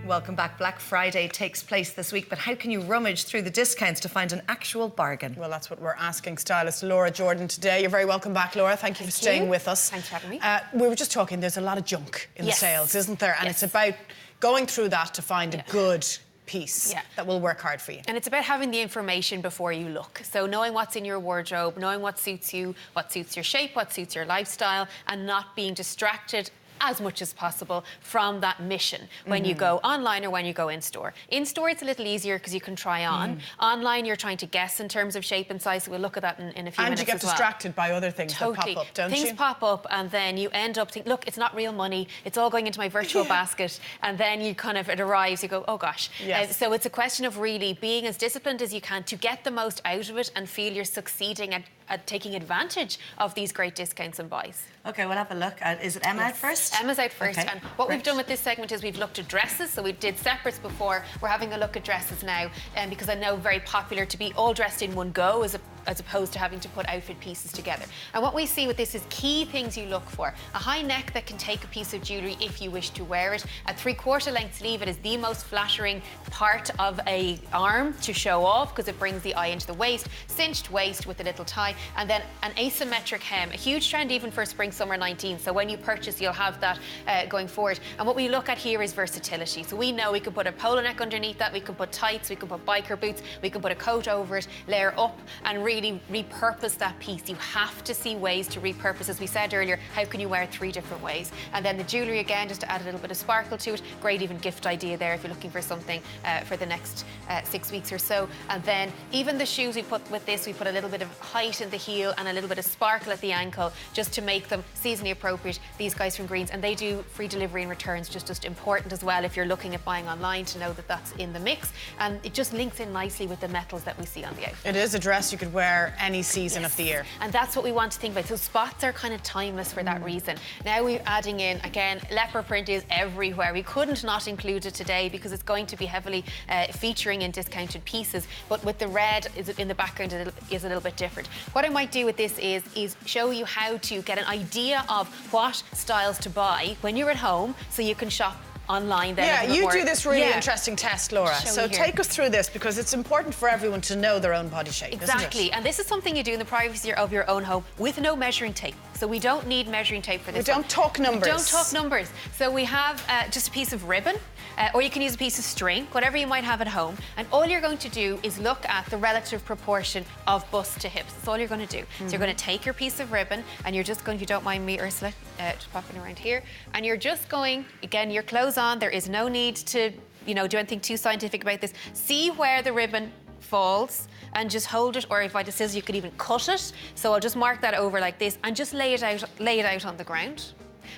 Welcome back. Black Friday takes place this week, but how can you rummage through the discounts to find an actual bargain? Well, that's what we're asking stylist Laura Jordan today. You're very welcome back, Laura. Thank you for staying with us. Thanks for having me. We were just talking, there's a lot of junk in the sales, isn't there? And it's about going through that to find a good piece that will work hard for you. And it's about having the information before you look. So knowing what's in your wardrobe, knowing what suits you, what suits your shape, what suits your lifestyle, and not being distracted as much as possible from that mission when you go online or when you go in store. In store, it's a little easier because you can try on. Online, you're trying to guess in terms of shape and size, so we'll look at that in a few minutes as well. And you get distracted by other things that pop up, don't you? Things pop up and then you end up thinking, look, it's not real money, it's all going into my virtual basket, and then you kind of, it arrives, you go, oh gosh. So it's a question of really being as disciplined as you can to get the most out of it and feel you're succeeding at taking advantage of these great discounts and buys. OK, we'll have a look. Is it Emma out first? Emma's out first. Okay. And what we've done with this segment is we've looked at dresses. So we did separates before. We're having a look at dresses now, because I know very popular to be all dressed in one go as opposed to having to put outfit pieces together. And what we see with this is key things you look for. A high neck that can take a piece of jewellery if you wish to wear it. A 3/4 length sleeve, it is the most flattering part of a arm to show off because it brings the eye into the waist. Cinched waist with a little tie. And then an asymmetric hem, a huge trend even for spring summer 19. So when you purchase, you'll have that going forward. And what we look at here is versatility. So we know we can put a polo neck underneath that, we can put tights, we can put biker boots, we can put a coat over it, layer up and really repurpose that piece. You have to see ways to repurpose. As we said earlier, how can you wear it 3 different ways? And then the jewellery again, just to add a little bit of sparkle to it. Great even gift idea there if you're looking for something for the next 6 weeks or so. And then even the shoes we put with this, we put a little bit of height in the heel and a little bit of sparkle at the ankle just to make them seasonally appropriate. These guys from Greens, and they do free delivery and returns, just important as well if you're looking at buying online to know that that's in the mix. And it just links in nicely with the metals that we see on the outfit. It is a dress you could wear any season of the year. And that's what we want to think about. So spots are kind of timeless for that reason. Now we're adding in, again, leopard print is everywhere. We couldn't not include it today because it's going to be heavily featuring in discounted pieces. But with the red in the background, it is a little bit different. What I might do with this is show you how to get an idea of what styles to buy when you're at home so you can shop online then. Yeah, you do this really interesting test, Laura. So take us through this because it's important for everyone to know their own body shape, exactly. Isn't it? And this is something you do in the privacy of your own home with no measuring tape. So we don't need measuring tape for this. We don't talk numbers. We don't talk numbers. So we have just a piece of ribbon, or you can use a piece of string, whatever you might have at home. And all you're going to do is look at the relative proportion of bust to hips. That's all you're going to do. So you're going to take your piece of ribbon and you're just going, if you don't mind me, Ursula, just popping around here, and you're just going, again, your clothes on. There is no need to, do anything too scientific about this. See where the ribbon falls and just hold it, or if I had a scissors, you could even cut it. So I'll just mark that over like this and just lay it out on the ground.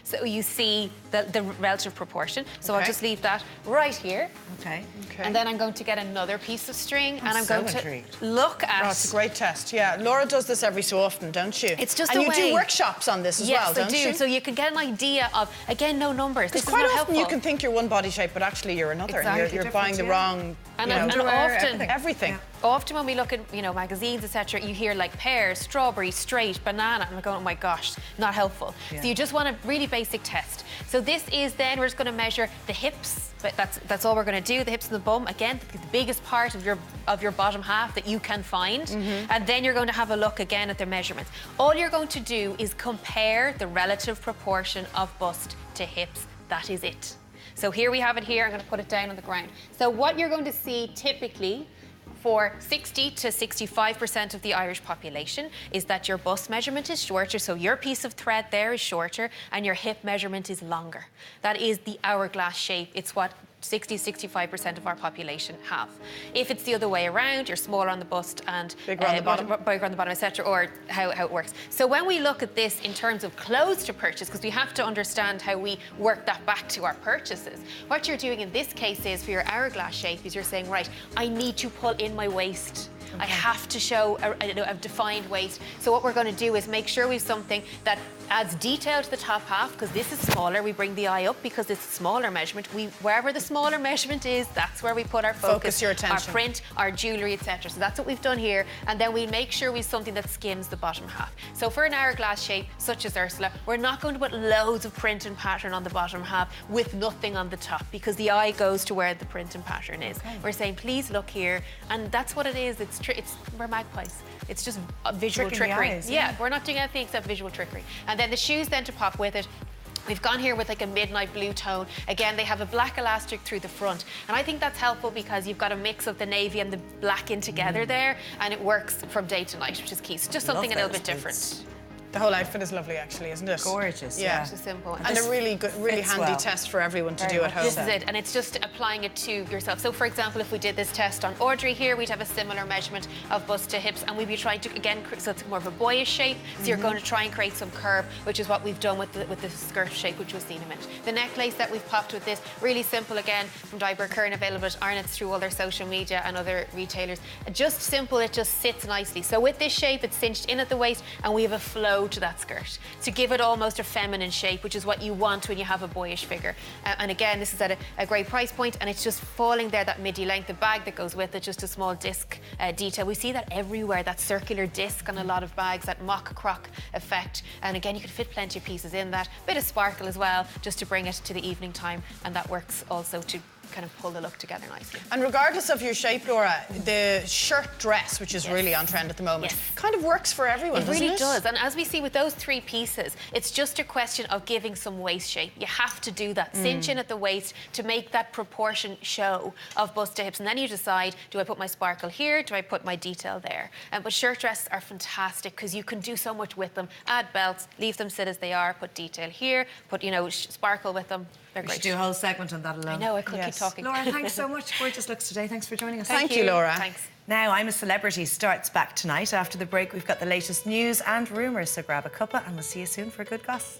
So you see the relative proportion. So I'll just leave that right here. Okay. And then I'm going to get another piece of string and I'm going to look at... Oh, it's a great test, yeah. Laura does this every so often, don't you? It's just and a you way. do workshops on this as well, don't you? Yes, I do. So you can get an idea of, again, no numbers. Because quite often you can think you're one body shape, but actually you're another. Exactly. And you're buying the wrong... And often... Everything. Yeah. Often when we look at, magazines, etc., you hear like pears, strawberry, straight, banana, and I'm going, oh my gosh, not helpful. Yeah. So you just want a really basic test. So this is then, we're just going to measure the hips. But that's all we're going to do, the hips and the bum. Again, the biggest part of your bottom half that you can find. And then you're going to have a look again at the measurements. All you're going to do is compare the relative proportion of bust to hips. That is it. So here we have it here. I'm going to put it down on the ground. So what you're going to see typically for 60 to 65% of the Irish population is that your bust measurement is shorter, so your piece of thread there is shorter, and your hip measurement is longer. That is the hourglass shape. It's what 60-65% of our population have. If it's the other way around, you're smaller on the bust and bigger on the bottom, etc., or how it works. So when we look at this in terms of clothes to purchase, because we have to understand how we work that back to our purchases, what you're doing in this case is for your hourglass shape is you're saying, right, I need to pull in my waist I have to show a defined waist. So what we're going to do is make sure we've something that adds detail to the top half, because this is smaller. We bring the eye up because it's a smaller measurement. Wherever the smaller measurement is, that's where we put our focus, your attention. our print, our jewellery, etc. So that's what we've done here. And then we make sure we've something that skims the bottom half. So for an hourglass shape, such as Ursula, we're not going to put loads of print and pattern on the bottom half with nothing on the top, because the eye goes to where the print and pattern is. We're saying, please look here. And that's what it is. We're magpies. It's just visual trickery. Eyes, yeah, we're not doing anything except visual trickery. And then the shoes then to pop with it. We've gone here with like a midnight blue tone. Again, they have a black elastic through the front. And I think that's helpful because you've got a mix of the navy and the black in together there, and it works from day to night, which is key. So just something a little bit different. The whole outfit is lovely, actually, isn't it? Gorgeous, yeah. It's so simple. And a really good, really handy test for everyone to do at home. This is it, and it's just applying it to yourself. So, for example, if we did this test on Audrey here, we'd have a similar measurement of bust to hips, and we'd be trying to, again, so it's more of a boyish shape, so you're going to try and create some curve, which is what we've done with the skirt shape, which we'll see in a minute. The necklace that we've popped with this, really simple, again, from Daiber Curran, available at Arnott's through all their social media and other retailers. Just simple, it just sits nicely. So with this shape, it's cinched in at the waist, and we have a flow to that skirt to give it almost a feminine shape, which is what you want when you have a boyish figure. And again, this is at a great price point, and it's just falling there, that midi length. The bag that goes with it, just a small disc detail. We see that everywhere, that circular disc on a lot of bags, that mock croc effect. And again, you can fit plenty of pieces in that. Bit of sparkle as well, just to bring it to the evening time, and that works also to kind of pull the look together nicely. And regardless of your shape, Laura, the shirt dress, which is really on trend at the moment, kind of works for everyone, doesn't it? It really does. And as we see with those three pieces, it's just a question of giving some waist shape. You have to do that. Cinch in at the waist to make that proportion show of bust to hips. And then you decide, do I put my sparkle here? Do I put my detail there? But shirt dresses are fantastic because you can do so much with them. Add belts, leave them sit as they are, put detail here, put, sparkle with them. We should do a whole segment on that alone. I know, I could keep talking. Laura, thanks so much. Gorgeous looks today. Thanks for joining us. Thank you, Laura. Thanks. Now, I'm a Celebrity starts back tonight. After the break, we've got the latest news and rumours, so grab a cuppa and we'll see you soon for a good goss.